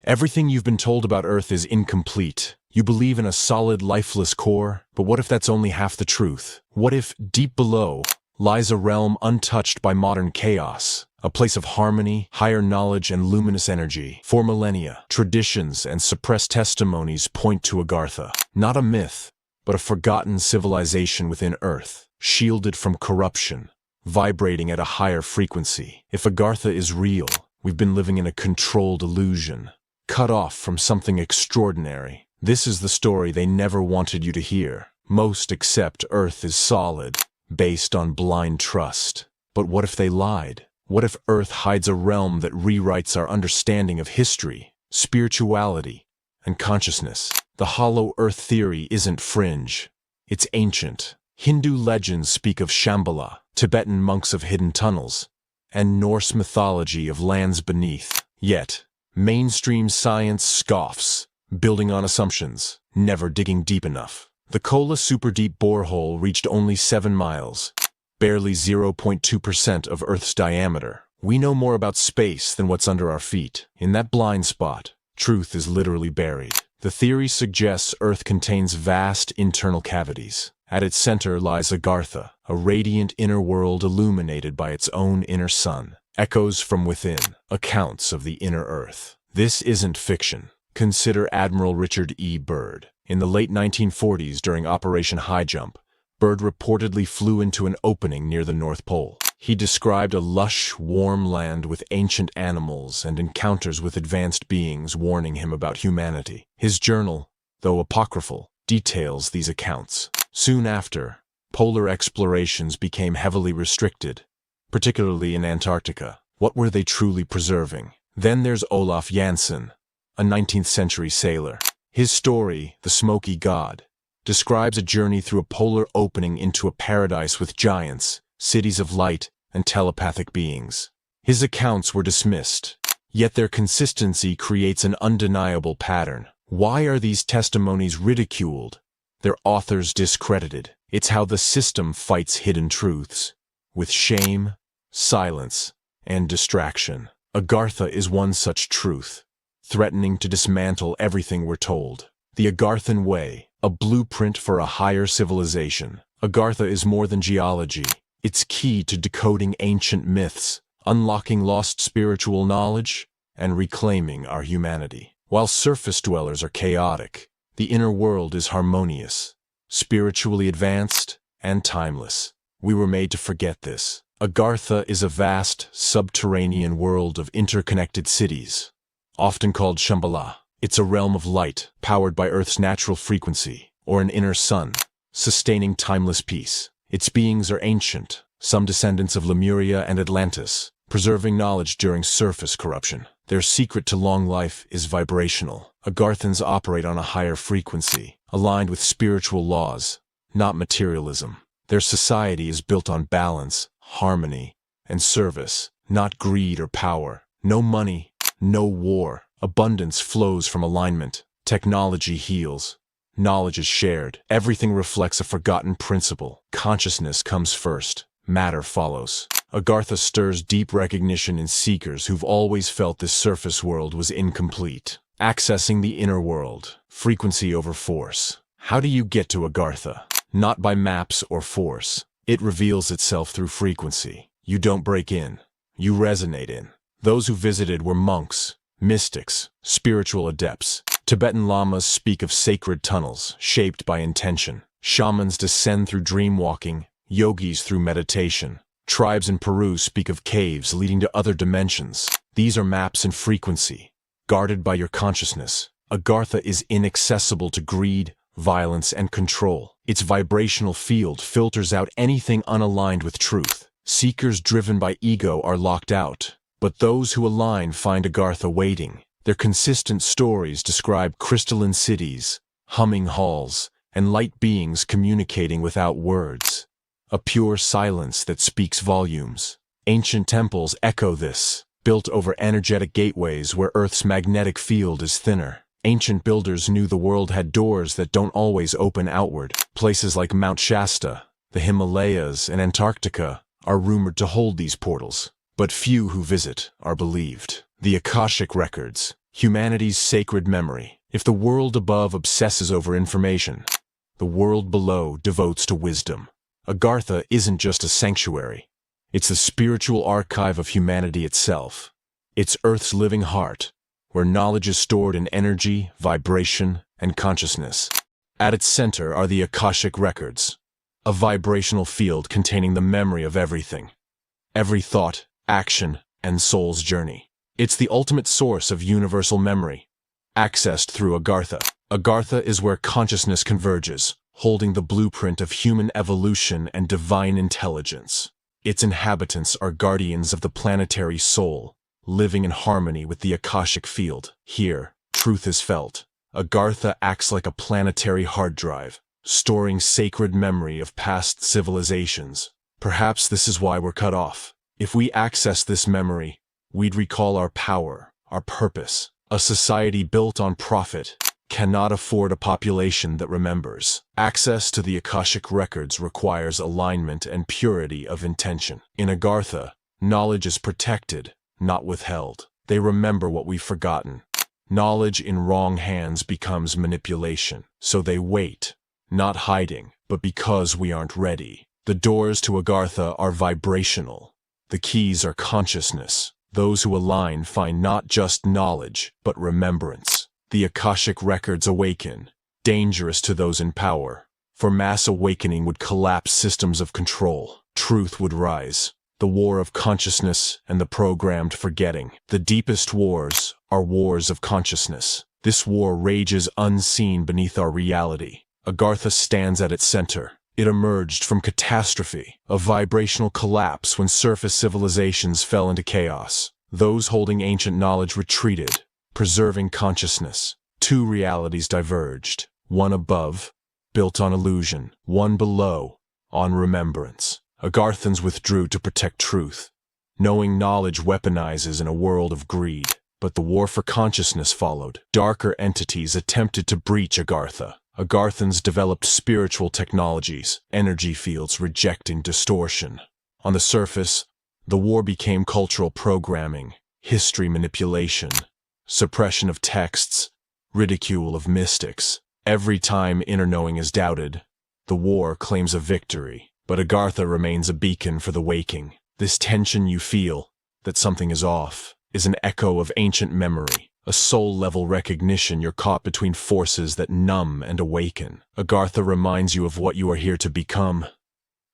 Everything you've been told about Earth is incomplete. You believe in a solid, lifeless core, but what if that's only half the truth? What if, deep below, lies a realm untouched by modern chaos? A place of harmony, higher knowledge, and luminous energy. For millennia, traditions and suppressed testimonies point to Agartha. Not a myth, but a forgotten civilization within Earth, shielded from corruption, vibrating at a higher frequency. If Agartha is real, we've been living in a controlled illusion, cut off from something extraordinary. This is the story they never wanted you to hear. Most accept Earth is solid, based on blind trust. But what if they lied? What if Earth hides a realm that rewrites our understanding of history, spirituality, and consciousness? The hollow Earth theory isn't fringe. It's ancient. Hindu legends speak of Shambala, Tibetan monks of hidden tunnels, and Norse mythology of lands beneath. Yet, mainstream science scoffs, building on assumptions, never digging deep enough. The Kola superdeep borehole reached only 7 miles, barely 0.2% of Earth's diameter. We know more about space than what's under our feet. In that blind spot, truth is literally buried. The theory suggests Earth contains vast internal cavities. At its center lies Agartha, a radiant inner world illuminated by its own inner sun. Echoes from within, accounts of the inner Earth. This isn't fiction. Consider Admiral Richard E. Byrd. In the late 1940s, during Operation High Jump, Byrd reportedly flew into an opening near the North Pole. He described a lush, warm land with ancient animals and encounters with advanced beings warning him about humanity. His journal, though apocryphal, details these accounts. Soon after, polar explorations became heavily restricted, particularly in Antarctica. What were they truly preserving? Then there's Olaf Jansen, a 19th century sailor. His story, The Smoky God, describes a journey through a polar opening into a paradise with giants, cities of light, and telepathic beings. His accounts were dismissed, yet their consistency creates an undeniable pattern. Why are these testimonies ridiculed, their authors discredited? It's how the system fights hidden truths, with shame, silence, and distraction. Agartha is one such truth, threatening to dismantle everything we're told. The Agarthan Way, a blueprint for a higher civilization. Agartha is more than geology. It's key to decoding ancient myths, unlocking lost spiritual knowledge, and reclaiming our humanity. While surface dwellers are chaotic, the inner world is harmonious, spiritually advanced, and timeless. We were made to forget this. Agartha is a vast, subterranean world of interconnected cities, often called Shambala. It's a realm of light, powered by Earth's natural frequency, or an inner sun, sustaining timeless peace. Its beings are ancient, some descendants of Lemuria and Atlantis, preserving knowledge during surface corruption. Their secret to long life is vibrational. Agarthans operate on a higher frequency, aligned with spiritual laws, not materialism. Their society is built on balance, harmony, and service, not greed or power. No money, no war. Abundance flows from alignment. Technology heals. Knowledge is shared. Everything reflects a forgotten principle. Consciousness comes first. Matter follows. Agartha stirs deep recognition in seekers who've always felt this surface world was incomplete. Accessing the inner world. Frequency over force. How do you get to Agartha? Not by maps or force. It reveals itself through frequency. You don't break in. You resonate in. Those who visited were monks, mystics, spiritual adepts. Tibetan lamas speak of sacred tunnels, shaped by intention. Shamans descend through dreamwalking, yogis through meditation. Tribes in Peru speak of caves leading to other dimensions. These are maps in frequency, guarded by your consciousness. Agartha is inaccessible to greed, violence, and control. Its vibrational field filters out anything unaligned with truth. Seekers driven by ego are locked out, but those who align find Agartha waiting. Their consistent stories describe crystalline cities, humming halls, and light beings communicating without words. A pure silence that speaks volumes. Ancient temples echo this, built over energetic gateways where Earth's magnetic field is thinner. Ancient builders knew the world had doors that don't always open outward. Places like Mount Shasta, the Himalayas, and Antarctica are rumored to hold these portals, but few who visit are believed. The Akashic records, Humanity's sacred memory. If the world above obsesses over information, the world below devotes to wisdom. Agartha isn't just a sanctuary. It's the spiritual archive of humanity itself. It's Earth's living heart, where knowledge is stored in energy, vibration, and consciousness. At its center are the Akashic records, a vibrational field containing the memory of everything. Every thought, action, and soul's journey. It's the ultimate source of universal memory, accessed through Agartha. Agartha is where consciousness converges, holding the blueprint of human evolution and divine intelligence. Its inhabitants are guardians of the planetary soul, living in harmony with the Akashic field. Here, truth is felt. Agartha acts like a planetary hard drive, storing sacred memory of past civilizations. Perhaps this is why we're cut off. If we access this memory, we'd recall our power, our purpose. A society built on profit cannot afford a population that remembers. Access to the Akashic records requires alignment and purity of intention. In Agartha, knowledge is protected, not withheld. They remember what we've forgotten. Knowledge in wrong hands becomes manipulation. So they wait, not hiding, but because we aren't ready. The doors to Agartha are vibrational. The keys are consciousness. Those who align find not just knowledge, but remembrance. The Akashic records awaken, dangerous to those in power. For mass awakening would collapse systems of control. Truth would rise. The war of consciousness and the programmed forgetting. The deepest wars are wars of consciousness. This war rages unseen beneath our reality. Agartha stands at its center. It emerged from catastrophe, a vibrational collapse when surface civilizations fell into chaos. Those holding ancient knowledge retreated, preserving consciousness. Two realities diverged, one above, built on illusion, one below, on remembrance. Agarthans withdrew to protect truth, knowing knowledge weaponizes in a world of greed. But the war for consciousness followed. Darker entities attempted to breach Agartha. Agarthans developed spiritual technologies, energy fields rejecting distortion. On the surface, the war became cultural programming, history manipulation, suppression of texts, ridicule of mystics. Every time inner knowing is doubted, the war claims a victory. But Agartha remains a beacon for the waking. This tension you feel, that something is off, is an echo of ancient memory, a soul-level recognition you're caught between forces that numb and awaken. Agartha reminds you of what you are here to become.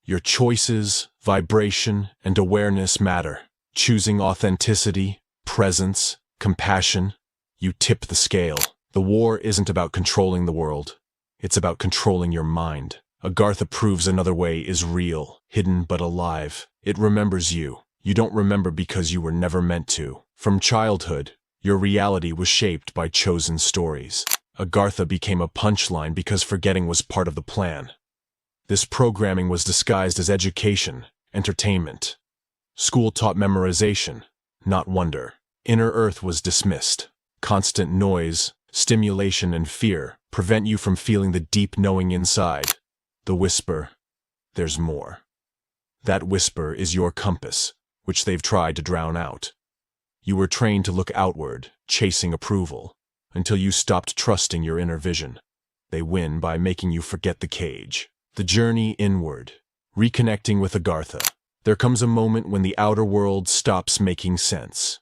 Your choices, vibration, and awareness matter. Choosing authenticity, presence, compassion, you tip the scale. The war isn't about controlling the world. It's about controlling your mind. Agartha proves another way is real, hidden but alive. It remembers you. You don't remember because you were never meant to. From childhood, your reality was shaped by chosen stories. Agartha became a punchline because forgetting was part of the plan. This programming was disguised as education, entertainment. School taught memorization, not wonder. Inner Earth was dismissed. Constant noise, stimulation, and fear prevent you from feeling the deep knowing inside. The whisper, there's more. That whisper is your compass, which they've tried to drown out. You were trained to look outward, chasing approval, until you stopped trusting your inner vision. They win by making you forget the cage. The journey inward, reconnecting with Agartha. There comes a moment when the outer world stops making sense.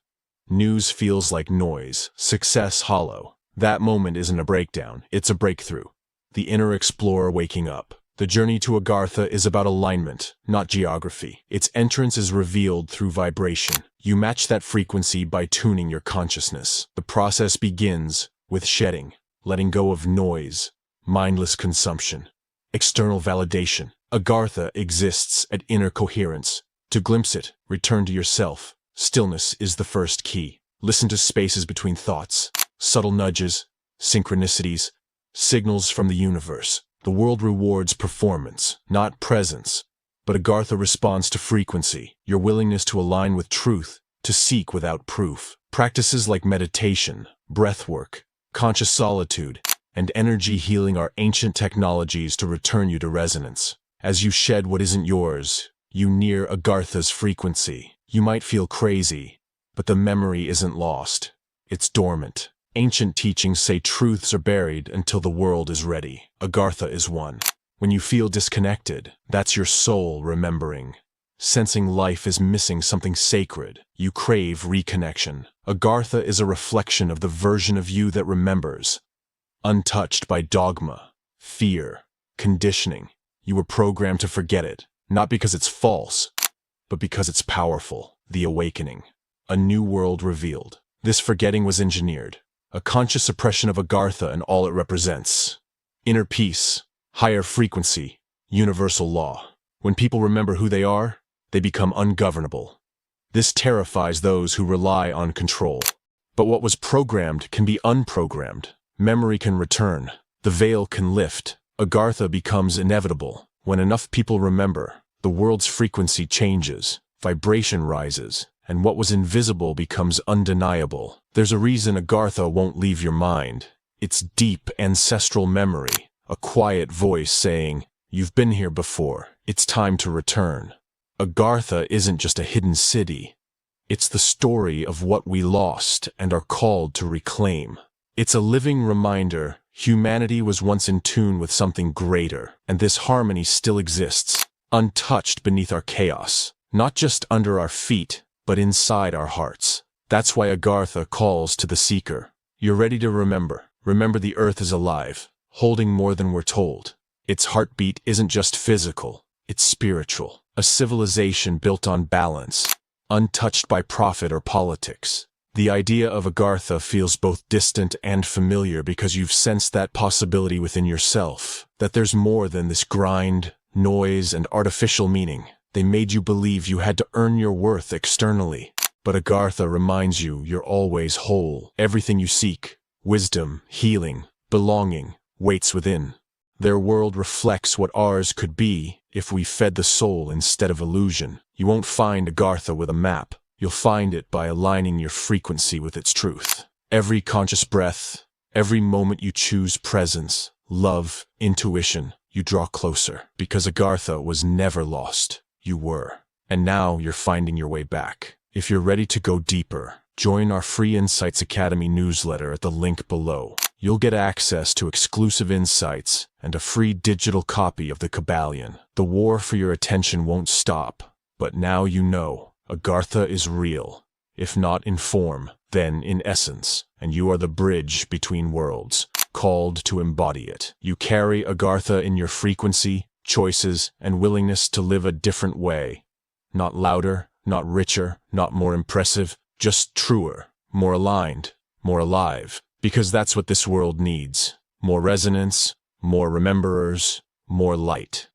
News feels like noise, success hollow. That moment isn't a breakdown, it's a breakthrough. The inner explorer waking up. The journey to Agartha is about alignment, not geography. Its entrance is revealed through vibration. You match that frequency by tuning your consciousness. The process begins with shedding, letting go of noise, mindless consumption, external validation. Agartha exists at inner coherence. To glimpse it, return to yourself. Stillness is the first key. Listen to spaces between thoughts, subtle nudges, synchronicities, signals from the universe. The world rewards performance, not presence. But Agartha responds to frequency, your willingness to align with truth, to seek without proof. Practices like meditation, breathwork, conscious solitude, and energy healing are ancient technologies to return you to resonance. As you shed what isn't yours, you near Agartha's frequency. You might feel crazy, but the memory isn't lost. It's dormant. Ancient teachings say truths are buried until the world is ready. Agartha is one. When you feel disconnected, that's your soul remembering. Sensing life is missing something sacred, you crave reconnection. Agartha is a reflection of the version of you that remembers. Untouched by dogma, fear, conditioning, you were programmed to forget it, not because it's false, but because it's powerful. The awakening. A new world revealed. This forgetting was engineered. A conscious suppression of Agartha and all it represents. Inner peace, higher frequency, universal law. When people remember who they are, they become ungovernable. This terrifies those who rely on control. But what was programmed can be unprogrammed. Memory can return. The veil can lift. Agartha becomes inevitable. When enough people remember, the world's frequency changes, vibration rises, and what was invisible becomes undeniable. There's a reason Agartha won't leave your mind. It's deep ancestral memory, a quiet voice saying, "You've been here before. It's time to return." Agartha isn't just a hidden city. It's the story of what we lost and are called to reclaim. It's a living reminder humanity was once in tune with something greater, and this harmony still exists, untouched beneath our chaos, not just under our feet, but inside our hearts. That's why Agartha calls to the seeker. You're ready to remember. Remember the earth is alive, holding more than we're told. Its heartbeat isn't just physical, it's spiritual. A civilization built on balance, untouched by profit or politics. The idea of Agartha feels both distant and familiar because you've sensed that possibility within yourself, that there's more than this grind, noise, and artificial meaning. They made you believe you had to earn your worth externally. But Agartha reminds you you're always whole. Everything you seek, wisdom, healing, belonging, waits within. Their world reflects what ours could be if we fed the soul instead of illusion. You won't find Agartha with a map. You'll find it by aligning your frequency with its truth. Every conscious breath, every moment you choose presence, love, intuition, you draw closer. Because Agartha was never lost. You were. And now you're finding your way back. If you're ready to go deeper, join our free Insights Academy newsletter at the link below. You'll get access to exclusive insights and a free digital copy of the Kabbalion. The war for your attention won't stop, but now you know. Agartha is real, if not in form, then in essence, and you are the bridge between worlds, called to embody it. You carry Agartha in your frequency, choices, and willingness to live a different way. Not louder, not richer, not more impressive, just truer, more aligned, more alive. Because that's what this world needs. More resonance, more rememberers, more light.